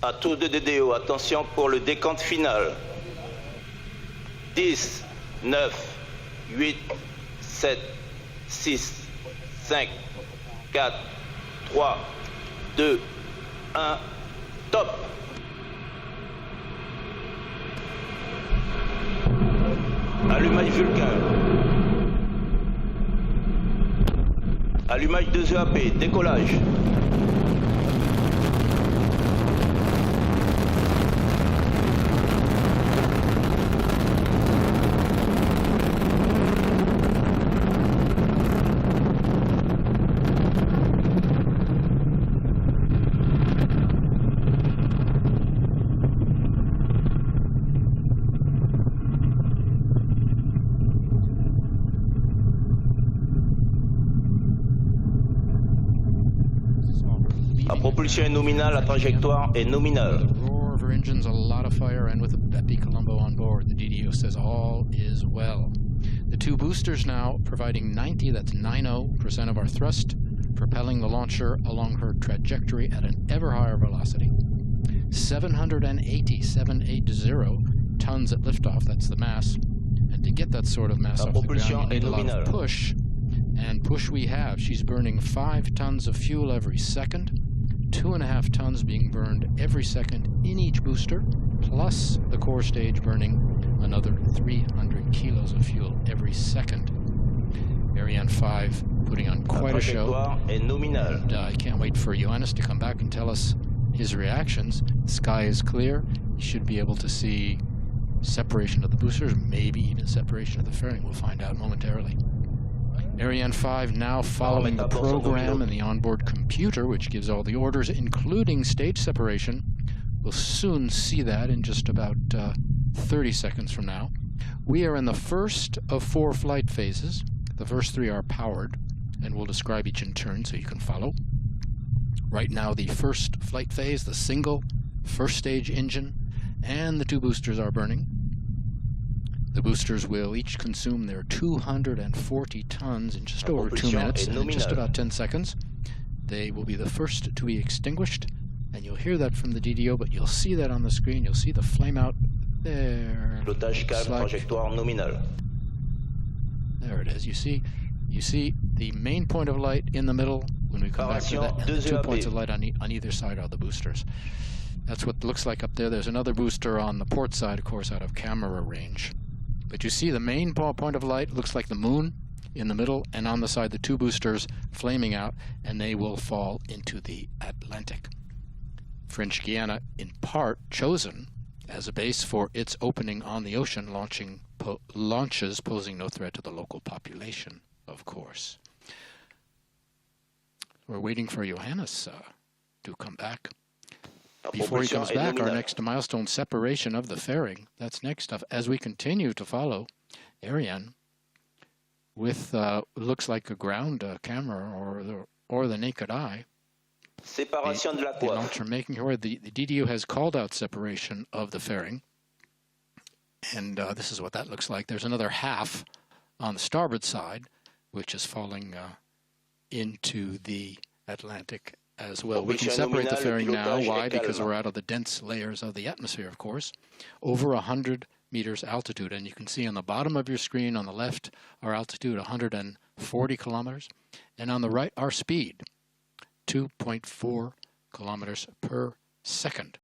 À tour de DDO, attention pour le décompte final. 10, 9, 8, 7, 6, 5, 4, 3, 2, 1, top. Allumage Vulcain. Allumage 2 EAP, décollage. La propulsion est nominale, la trajectoire est nominale. Roar of her engines, a lot of fire, and with a BepiColombo on board, the DDO says all is well. The two boosters now providing 90, that's 90% of our thrust, propelling the launcher along her trajectory at an ever higher velocity. 780 tons at liftoff, that's the mass. And to get that sort of mass off the ground, you need a lot of push. And push we have. She's burning 5 tons of fuel every second, 2.5 tons being burned every second in each booster, plus the core stage burning another 300 kilos of fuel every second. Ariane 5 putting on quite a show. And I can't wait for Johannes to come back and tell us his reactions. The sky is clear. You should be able to see separation of the boosters, maybe even separation of the fairing. We'll find out momentarily. Ariane 5 now following the program and the onboard computer, which gives all the orders, including stage separation. We'll soon see that in just about 30 seconds from now. We are in the first of 4 flight phases. The first 3 are powered, and we'll describe each in turn so you can follow. Right now, the first flight phase, the single first stage engine, and the 2 boosters are burning. The boosters will each consume their 240 tons in just over 2 minutes, and in just about 10 seconds. They will be the first to be extinguished, and you'll hear that from the DDO, but you'll see that on the screen. You'll see the flame out there. Pilotage calme, trajectoire nominale. There it is. You see the main point of light in the middle when we come back to that, and the 2 points of light on either side are the boosters. That's what it looks like up there. There's another booster on the port side, of course, out of camera range. But you see the main point of light looks like the moon in the middle, and on the side the 2 boosters flaming out, and they will fall into the Atlantic. French Guiana, in part, chosen as a base for its opening on the ocean, launches posing no threat to the local population, of course. We're waiting for Johannes to come back. Before he comes back, our next milestone, separation of the fairing. That's next up as we continue to follow Ariane with looks like a ground camera or the naked eye. Séparation de la the launcher making her way. The DDO has called out separation of the fairing, and this is what that looks like. There's another half on the starboard side, which is falling into the Atlantic as well. We can separate the fairing now. Why? Because we're out of the dense layers of the atmosphere, of course, over 100 meters altitude. And you can see on the bottom of your screen on the left, our altitude 140 kilometers. And on the right, our speed, 2.4 kilometers per second.